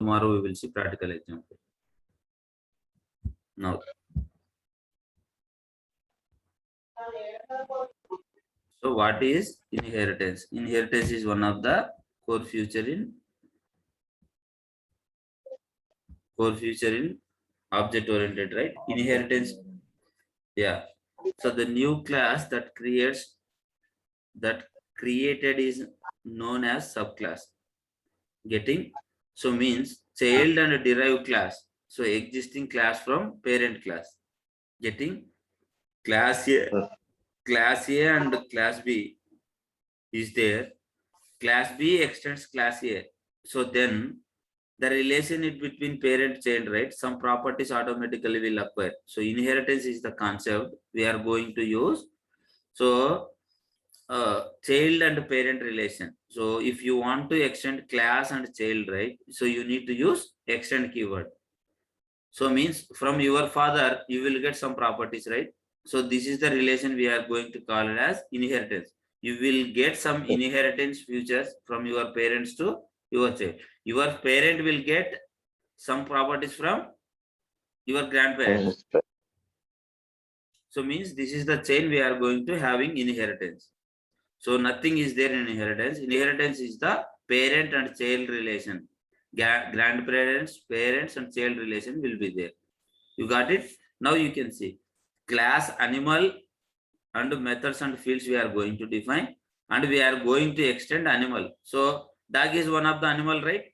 tomorrow we will see practical example. Now, so what is inheritance? Inheritance is one of the core feature in object oriented, right? Inheritance, yeah. So the new class that created is known as subclass. Getting? So means child and derived class. So existing class from parent class. Getting? Class A and class B is there. Class B extends class A. So then the relation is between parent child, right? Some properties automatically will acquire. So inheritance is the concept we are going to use. So child and parent relation. So if you want to extend class and child, right? So you need to use extend keyword. So means from your father, you will get some properties, right? So this is the relation we are going to call it as inheritance. You will get some inheritance features from your parents to your child. Your parent will get some properties from your grandparents. So means this is the chain we are going to having inheritance. So nothing is there in inheritance. Inheritance is the parent and child relation. Grandparents, parents and child relation will be there. You got it? Now you can see class, animal and methods and fields we are going to define, and we are going to extend animal. So dog is one of the animal, right?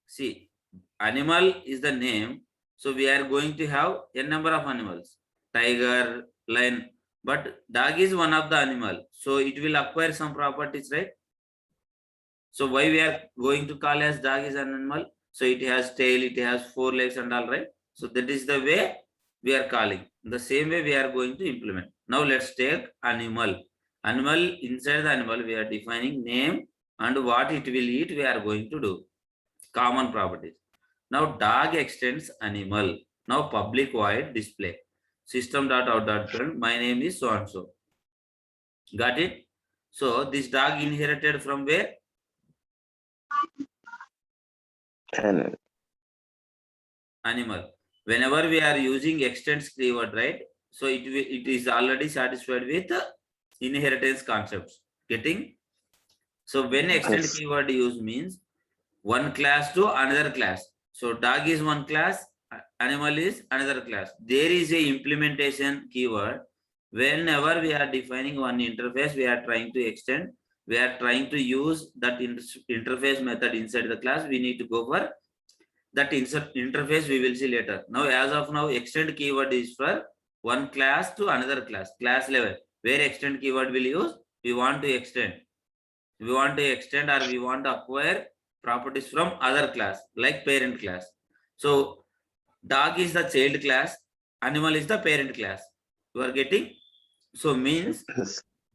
See, animal is the name. So we are going to have a number of animals, tiger, lion, but dog is one of the animal. So it will acquire some properties, right? So why we are going to call as dog is an animal? So it has tail, it has 4 legs and all, right? So that is the way we are calling. The same way we are going to implement. Now let's take animal. Animal, inside the animal we are defining name and what it will eat we are going to do. Common properties. Now dog extends animal. Now public void display. System.out.print. My name is so and so. Got it? So this dog inherited from where? Animal. Whenever we are using extends keyword, right? So it is already satisfied with inheritance concepts. Getting? So when extend keyword use means one class to another class. So dog is one class, animal is another class. There is a implementation keyword. Whenever we are defining one interface, we are trying to extend, we are trying to use that interface method inside the class. We need to go for that interface. We will see later. Now, as of now, extend keyword is for one class to another class level. Where extend keyword will use? We want to extend. We want to extend or we want to acquire properties from other class like parent class. So dog is the child class, animal is the parent class. You are getting? So means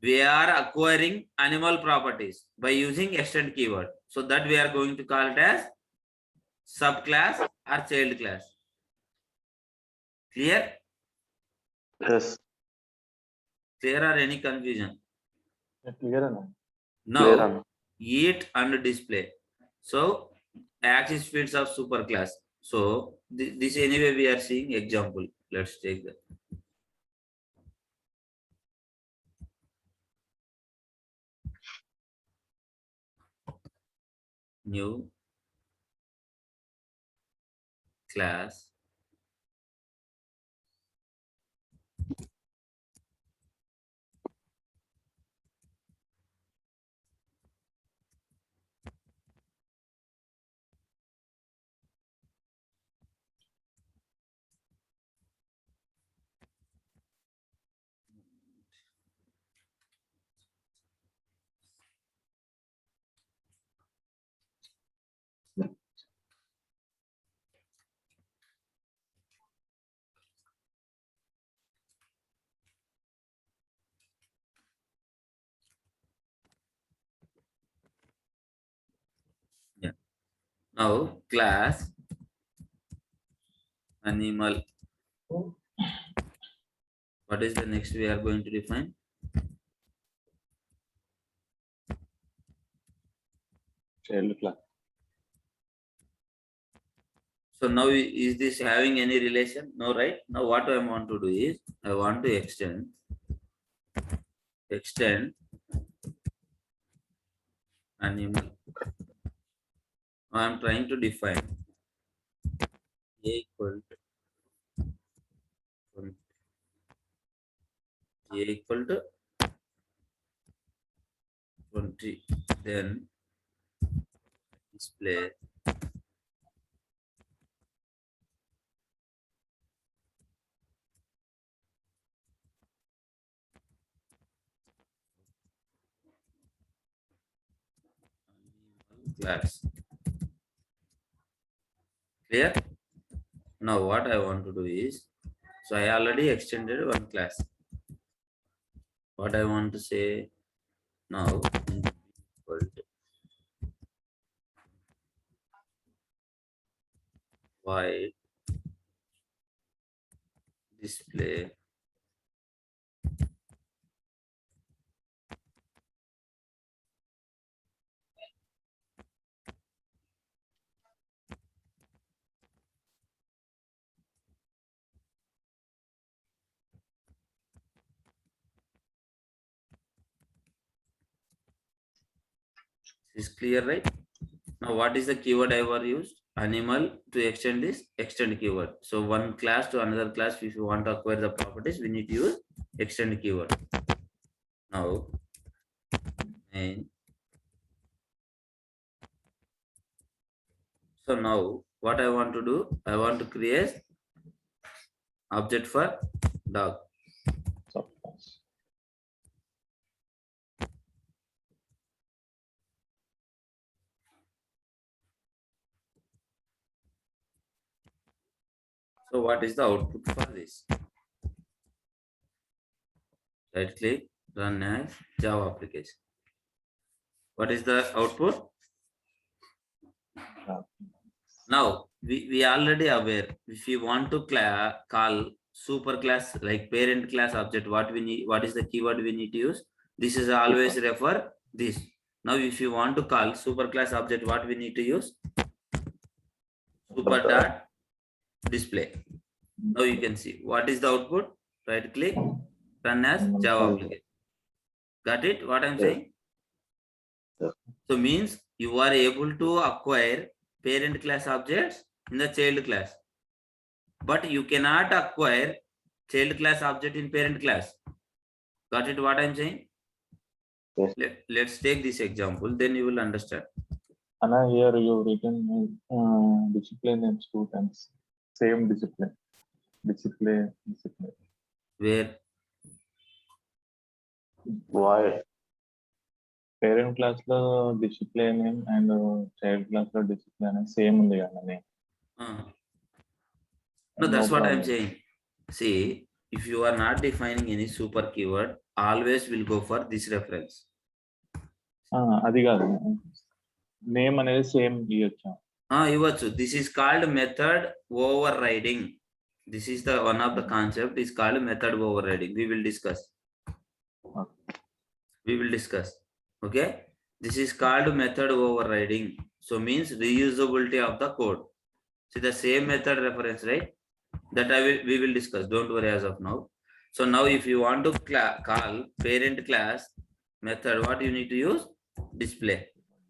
we are acquiring animal properties by using extend keyword. So that we are going to call it as subclass or child class. Clear? Yes. Clear or any confusion? Clear. Now eat and display. So axis fields of superclass. So this anyway we are seeing example. Let's take that. New class. Yeah. Now class animal. What is the next we are going to define? Child class. So now is this having any relation? No, right? Now what I want to do is I want to extend animal. I am trying to define A equal to A equal to 20. Then display class. Clear? Now what I want to do is, so I already extended one class. What I want to say now equal to void display is clear, right? Now what is the keyword I ever used? Animal to extend this extend keyword. So one class to another class, if you want to acquire the properties, we need to use extend keyword. Now main. So now what I want to do, I want to create object for dog. Subclass. So what is the output for this? Right click, run as Java application. What is the output? Yeah. Now we already aware, if you want to call super class like parent class object, what we need, what is the keyword we need to use? This is always refer this. Now if you want to call super class object, what we need to use? Super dot display. Now you can see what is the output. Right click, run as Java application. Got it? What I'm saying? Yes. So means you are able to acquire parent class objects in the child class, but you cannot acquire child class object in parent class. Got it? What I'm saying? Yes. Let's take this example, then you will understand. Anna, here you written discipline in students. Same discipline. Discipline. Where? Why? Parent class lo discipline name and child class lo discipline name same undi kada name. No, that's what I'm problem. saying. See, if you are not defining any super keyword, always will go for this reference. అది కాదు name అనేది same ఇవ్వచ్చా? ఇవ్వచ్చు. This is called method overriding. This is the one of the concept is called method overriding. We will discuss. Okay, this is called method overriding. So means reusability of the code. See the same method reference, right? That we will discuss. Don't worry as of now. So now if you want to call parent class method, what you need to use? Display.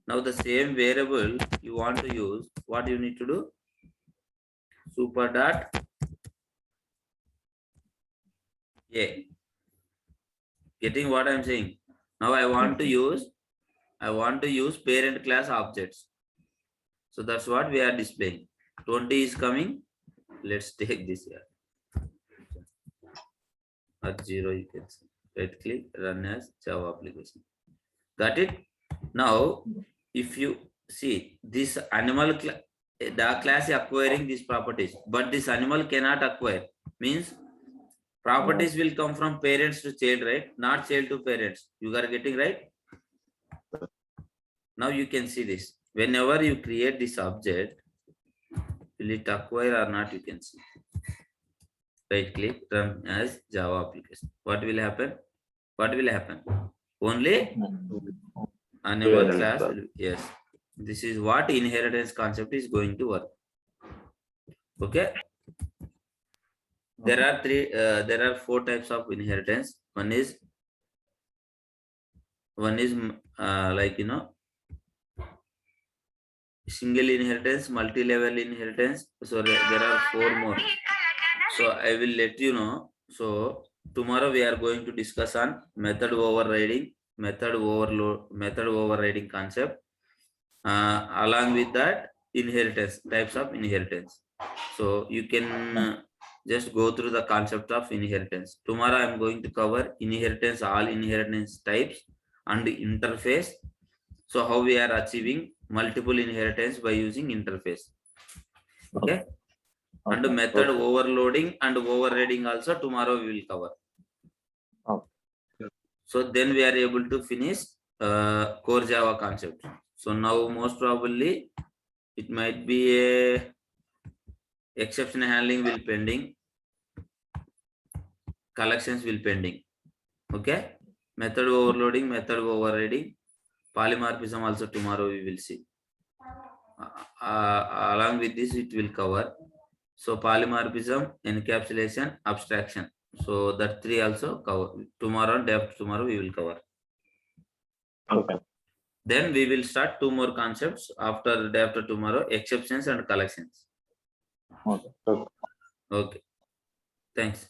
Now the same variable you want to use, what you need to do? Super dot A. Getting what I'm saying? Now I want to use parent class objects. So that's what we are displaying. 20 is coming. Let's take this here. At 0 you can see. Right click, run as Java application. Got it? Now if you see this animal the class is acquiring these properties, but this animal cannot acquire. Means properties will come from parents to child, right? Not child to parents. You are getting right? Now you can see this. Whenever you create this object, will it acquire or not, you can see. Right click, run as Java application. What will happen? Only animal class will, yes. This is what inheritance concept is going to work. Okay. There are four types of inheritance. One is like single inheritance, multi-level inheritance. So there are four more. So I will let you know. So tomorrow we are going to discuss on method overriding concept. Along with that, inheritance, types of inheritance. So you can just go through the concept of inheritance. Tomorrow I am going to cover inheritance, all inheritance types and interface. So how we are achieving multiple inheritance by using interface. Okay. And Okay. method overloading and overriding also tomorrow we will cover. Okay. So then we are able to finish core Java concept. So now most probably it might be a exception handling will pending, collections will pending. Okay. Method overloading, method overriding, polymorphism also tomorrow we will see. Along with this it will cover. So polymorphism, encapsulation, abstraction. So that three also cover. Tomorrow and day after tomorrow we will cover. Okay. Then we will start two more concepts after day after tomorrow, exceptions and collections. Okay. Okay. Thanks.